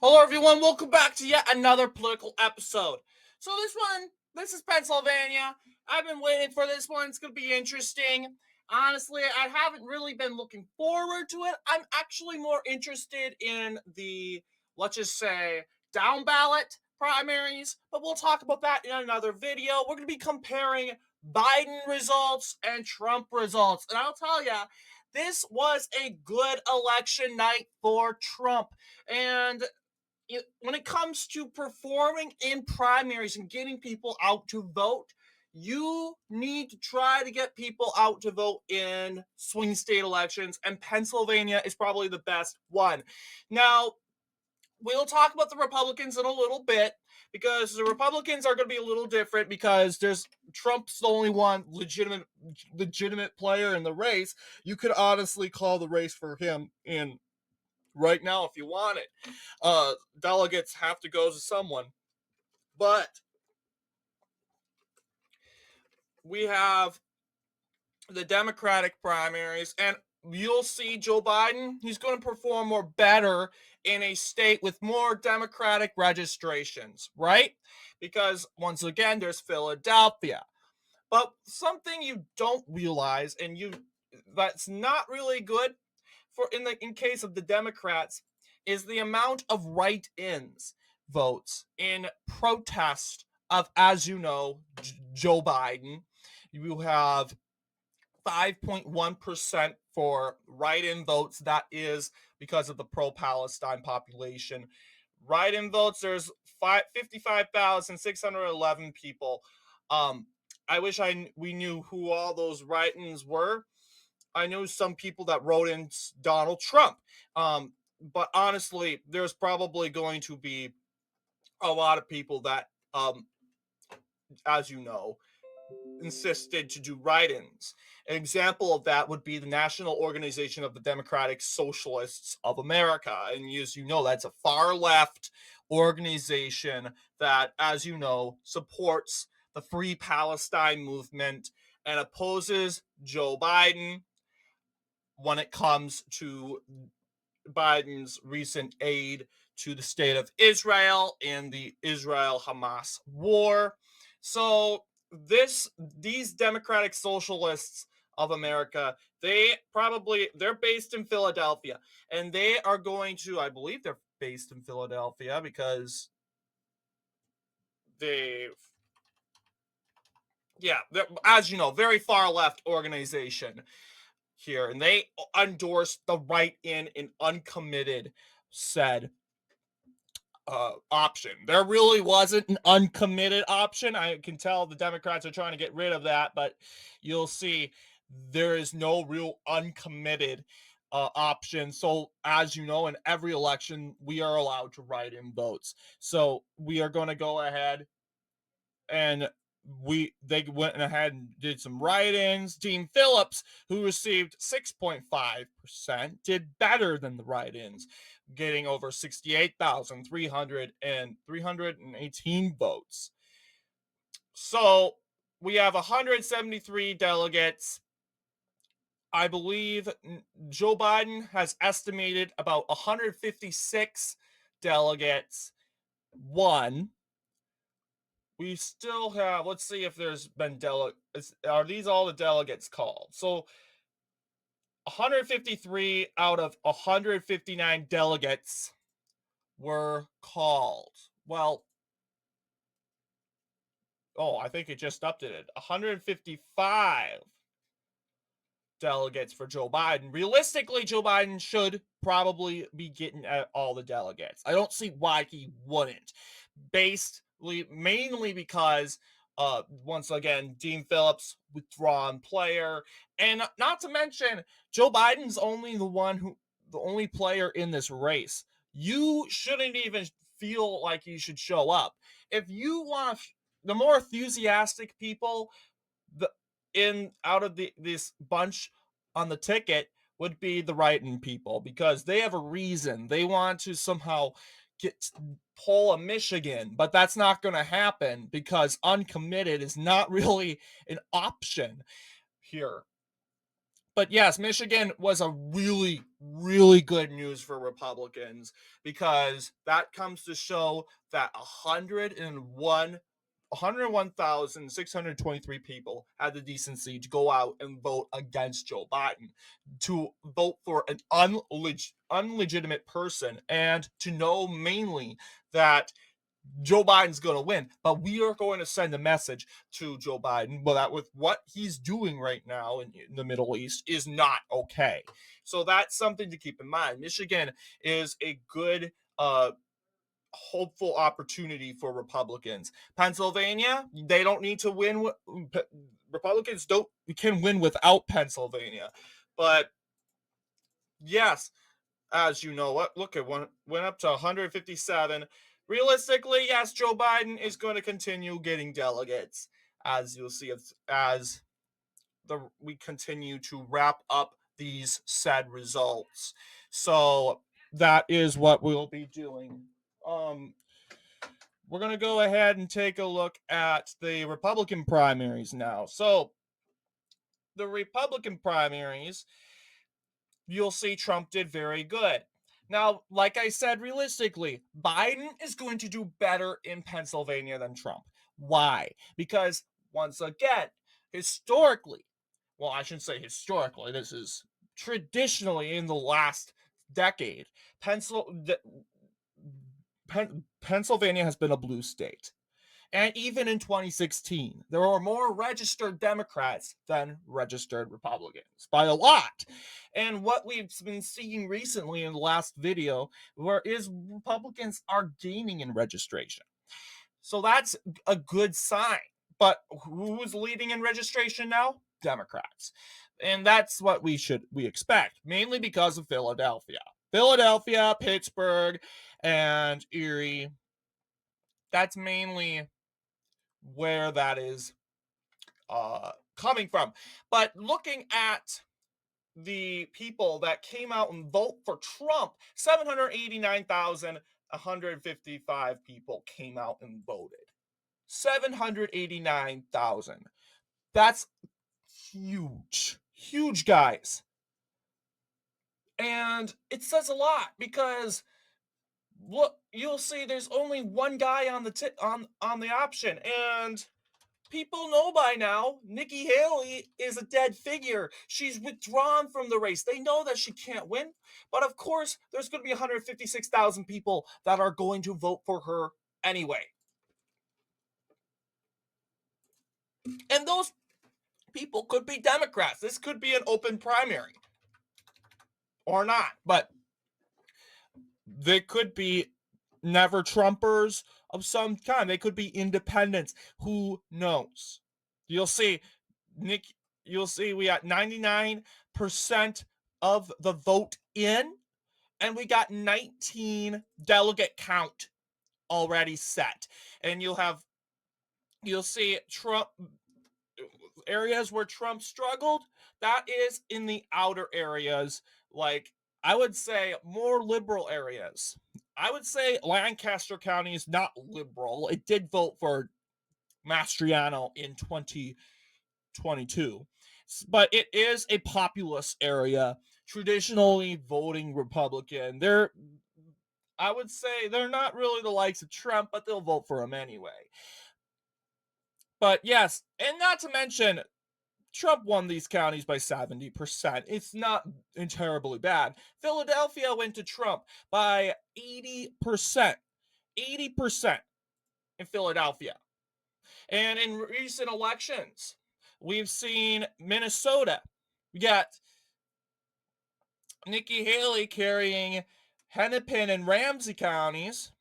Hello, everyone. Welcome back to yet another political episode. So, this is Pennsylvania. I've been waiting for this one. It's going to be interesting. Honestly, I haven't really been looking forward to it. I'm actually more interested in the, let's just say, down ballot primaries, but we'll talk about that in another video. We're going to be comparing Biden results and Trump results. And I'll tell you, this was a good election night for Trump. And when it comes to performing in primaries and getting people out to vote, you need to try to get people out to vote in swing state elections, and Pennsylvania is probably the best one. Now, we'll talk about the Republicans in a little bit because the Republicans are going to be a little different because there's Trump's the only one legitimate player in the race. You could honestly call the race for him in right now if you want it. Delegates have to go to someone. But we have the Democratic primaries, and you'll see Joe Biden, he's going to perform more better in a state with more Democratic registrations, right? Because once again, there's Philadelphia. But something you don't realize, and that's not really good in case of the Democrats, is the amount of write-ins votes in protest of, as you know, Joe Biden. You have 5.1% for write-in votes. That is because of the pro-Palestine population. Write-in votes, there's 55,611 people. I wish we knew who all those write-ins were. I knew some people that wrote in Donald Trump. But honestly, there's probably going to be a lot of people that, as you know, insisted to do write-ins. An example of that would be the National Organization of the Democratic Socialists of America. And as you know, that's a far left organization that, as you know, supports the Free Palestine movement and opposes Joe Biden when it comes to Biden's recent aid to the state of Israel in the Israel-Hamas war. So these Democratic Socialists of America, they're based in Philadelphia, and they are going to, I believe they're based in Philadelphia because they've they're, as you know, very far left organization here, and they endorsed the write-in and uncommitted said option. There really wasn't an uncommitted option. I can tell the Democrats are trying to get rid of that, but you'll see there is no real uncommitted option. So, as you know, in every election, we are allowed to write in votes. So, we are going to go ahead and they went ahead and did some write-ins. Dean Phillips, who received 6.5%, did better than the write-ins, getting over 68,318 votes. So we have 173 delegates. I believe Joe Biden has estimated about 156 delegates won. We still have, let's see if there's been delegates. Are these all the delegates called? So 153 out of 159 delegates were called. Well, I think it just updated. 155 delegates for Joe Biden. Realistically, Joe Biden should probably be getting all the delegates. I don't see why he wouldn't. Mainly because once again, Dean Phillips, withdrawn player, and not to mention Joe Biden's the only player in this race. You shouldn't even feel like you should show up. If you want the more enthusiastic people, the in out of this bunch on the ticket would be the write-in people, because they have a reason. They want to somehow pull a Michigan, but that's not going to happen because uncommitted is not really an option here. But yes, Michigan was a really, really good news for Republicans because that comes to show that 101,623 people had the decency to go out and vote against Joe Biden, to vote for an unlegitimate person, and to know mainly that Joe Biden's going to win, but we are going to send a message to Joe Biden, but that with what he's doing right now in the Middle East is not okay. So that's something to keep in mind. Michigan is a good, hopeful opportunity for Republicans. Pennsylvania, they don't need to win. Republicans don't can win without Pennsylvania, but yes, as you know, look at one went up to 157. Realistically, yes, Joe Biden is going to continue getting delegates, as you'll see as we continue to wrap up these said results. So that is what we'll be doing. Um, we're gonna go ahead and take a look at the Republican primaries now. So the Republican primaries, you'll see Trump did very good. Now, like I said, realistically, Biden is going to do better in Pennsylvania than Trump. Why? Because, once again, historically, well, I shouldn't say historically, this is traditionally in the last decade, Pennsylvania has been a blue state. And even in 2016, there were more registered Democrats than registered Republicans by a lot. And what we've been seeing recently in the last video where is Republicans are gaining in registration. So that's a good sign. But who's leading in registration now? Democrats. And that's what we expect, mainly because of Philadelphia. Philadelphia, Pittsburgh, and Erie. That's mainly where that is coming from. But looking at the people that came out and vote for Trump, 789,155 people came out and voted. 789,000. That's huge. Huge, guys. And it says a lot because look, you'll see there's only one guy on the on the option, and people know by now Nikki Haley is a dead figure. She's withdrawn from the race. They know that she can't win. But of course, there's going to be 156,000 people that are going to vote for her anyway. And those people could be Democrats. This could be an open primary or not. But they could be never Trumpers of some kind. They could be independents. Who knows? You'll see, Nick. You'll see we got 99% of the vote in, and we got 19 delegate count already set. And you'll see Trump areas where Trump struggled. That is in the outer areas, like I would say more liberal areas. I would say Lancaster County is not liberal. It did vote for Mastriano in 2022, but it is a populous area, traditionally voting Republican. I would say they're not really the likes of Trump, but they'll vote for him anyway. But yes, and not to mention, Trump won these counties by 70%. It's not terribly bad. Philadelphia went to Trump by 80%. 80% in Philadelphia. And in recent elections, we've seen Minnesota. We got Nikki Haley carrying Hennepin and Ramsey counties.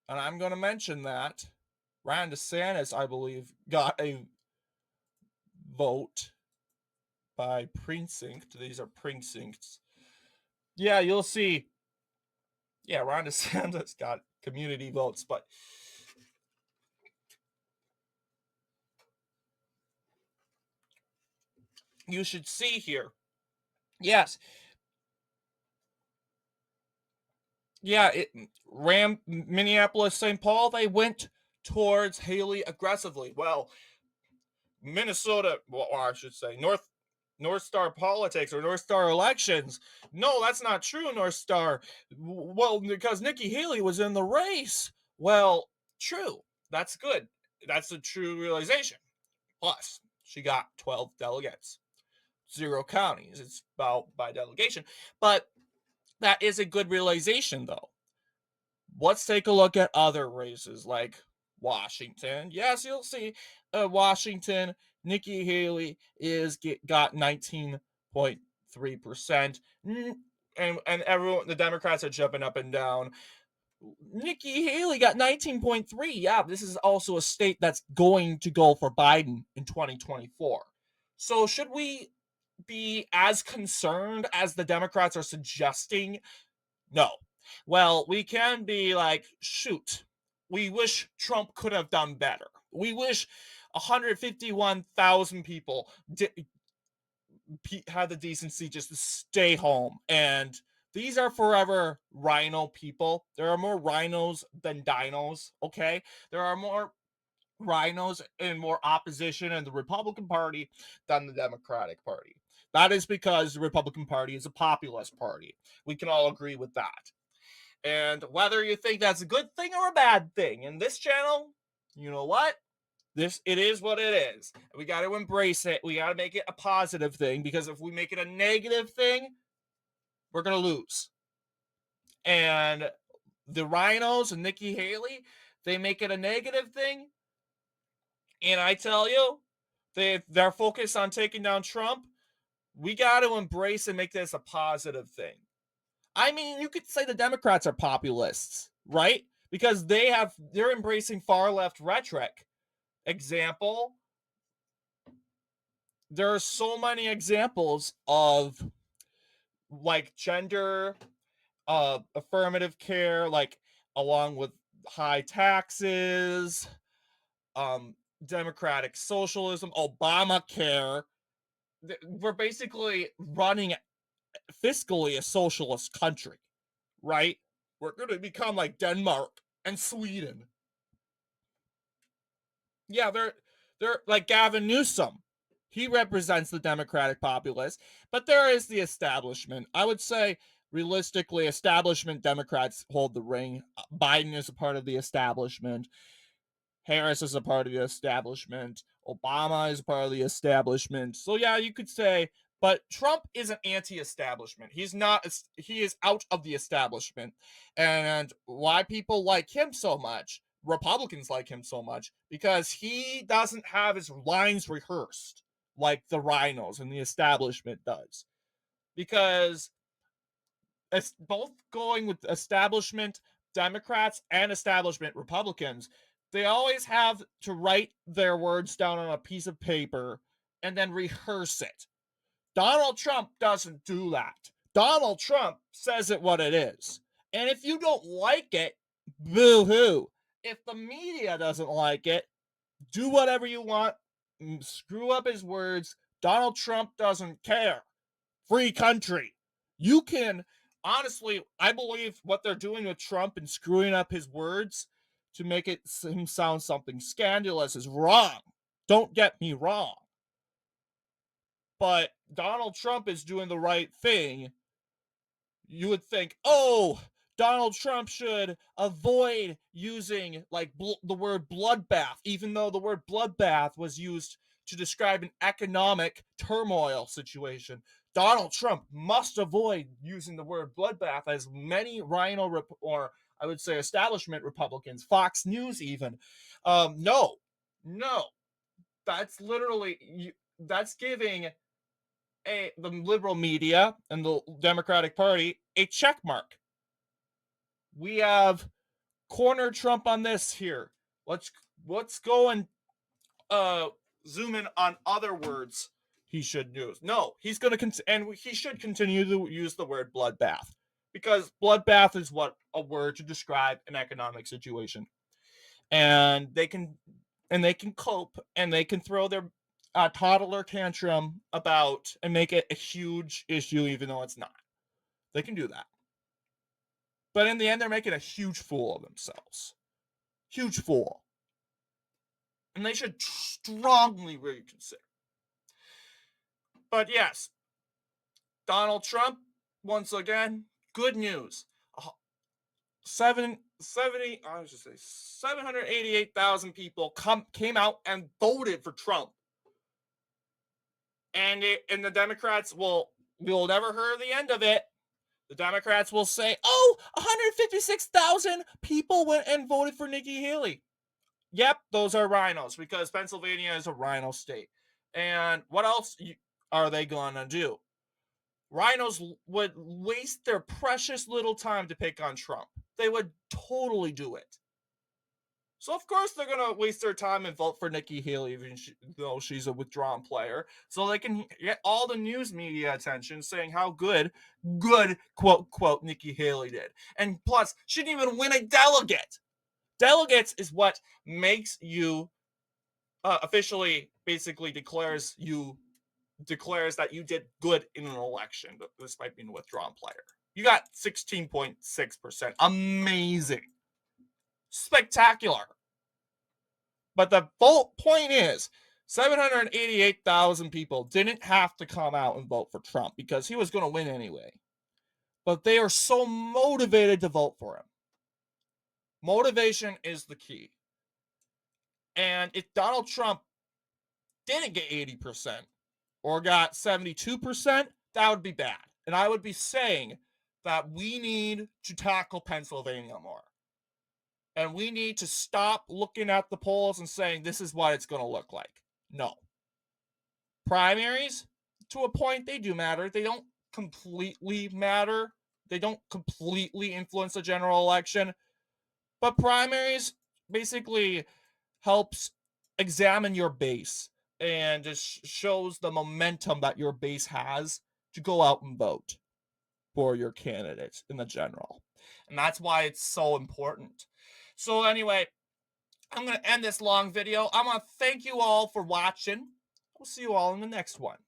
And I'm going to mention that. Ron DeSantis, I believe, got a vote by precinct. These are precincts. Yeah, you'll see. Yeah, Ron DeSantis got community votes, but you should see here. Yes. Yeah, Minneapolis, St. Paul, they went towards Haley aggressively. Well, Minnesota, or I should say North Star politics or North Star elections. No, that's not true, North Star. Well, because Nikki Haley was in the race. Well, true. That's good. That's a true realization. Plus, she got 12 delegates, 0 counties. It's about by delegation. But that is a good realization, though. Let's take a look at other races like Washington. Yes, you'll see Washington, Nikki Haley got 19.3%. And everyone, the Democrats are jumping up and down. Nikki Haley got 19.3. Yeah, this is also a state that's going to go for Biden in 2024. So should we be as concerned as the Democrats are suggesting? No. Well, we can be like, shoot, we wish Trump could have done better. We wish 151,000 people had the decency just to stay home. And these are forever rhino people. There are more rhinos than dinos, okay? There are more rhinos and more opposition in the Republican Party than the Democratic Party. That is because the Republican Party is a populist party. We can all agree with that. And whether you think that's a good thing or a bad thing, in this channel, you know what? It is what it is. We got to embrace it. We got to make it a positive thing, because if we make it a negative thing, we're going to lose. And the rhinos and Nikki Haley, they make it a negative thing. And I tell you, they're focused on taking down Trump. We got to embrace and make this a positive thing. I mean, you could say the Democrats are populists, right? Because they're embracing far left rhetoric. Example, there are so many examples of like gender affirmative care, like along with high taxes, democratic socialism, Obamacare. We're basically running fiscally a socialist country, right? We're going to become like Denmark and Sweden. Yeah, they're like Gavin Newsom. He represents the Democratic populace, but there is the establishment. I would say realistically, establishment Democrats hold the ring. Biden is a part of the establishment. Harris is a part of the establishment. Obama is a part of the establishment. So yeah, you could say, but Trump is an anti-establishment. He's not. He is out of the establishment. And why people like him so much? Republicans like him so much because he doesn't have his lines rehearsed like the rhinos and the establishment does. Because it's both going with establishment Democrats and establishment Republicans, they always have to write their words down on a piece of paper and then rehearse it. Donald Trump doesn't do that. Donald Trump says it what it is. And if you don't like it, boo hoo. If the media doesn't like it, do whatever you want, screw up his words. Donald Trump doesn't care. Free country. You can, honestly, I believe what they're doing with Trump and screwing up his words to make him sound something scandalous is wrong. Don't get me wrong. But Donald Trump is doing the right thing. You would think, oh, Donald Trump should avoid using like the word bloodbath, even though the word bloodbath was used to describe an economic turmoil situation. Donald Trump must avoid using the word bloodbath, as many or I would say establishment Republicans, Fox News even. No, that's literally, that's giving the liberal media and the Democratic Party a check mark. We have cornered Trump on this here. Let's go and zoom in on other words he should use. No, he's going to and he should continue to use the word bloodbath, because bloodbath is what a word to describe an economic situation, and they can cope, and they can throw their toddler tantrum about and make it a huge issue even though it's not. They can do that. But in the end, they're making a huge fool of themselves. Huge fool. And they should strongly reconsider. But yes, Donald Trump, once again, good news. 788,000 people came out and voted for Trump. And the Democrats we'll never hear the end of it. The Democrats will say, "Oh, 156,000 people went and voted for Nikki Haley." Yep, those are rhinos because Pennsylvania is a rhino state. And what else are they going to do? Rhinos would waste their precious little time to pick on Trump. They would totally do it. So of course they're gonna waste their time and vote for Nikki Haley, even though she's a withdrawn player, so they can get all the news media attention saying how good quote Nikki Haley did. And plus, she didn't even win a delegate. Delegates is what makes you officially, basically declares that you did good in an election, despite being a withdrawn player. You got 16.6%. Amazing. Spectacular. But the point is, 788,000 people didn't have to come out and vote for Trump because he was going to win anyway. But they are so motivated to vote for him. Motivation is the key. And if Donald Trump didn't get 80% or got 72%, that would be bad. And I would be saying that we need to tackle Pennsylvania more. And we need to stop looking at the polls and saying this is what it's going to look like. No. Primaries, to a point, they do matter. They don't completely matter. They don't completely influence the general election. But primaries basically helps examine your base and just shows the momentum that your base has to go out and vote for your candidates in the general. And that's why it's so important. So anyway, I'm going to end this long video. I'm going to thank you all for watching. We'll see you all in the next one.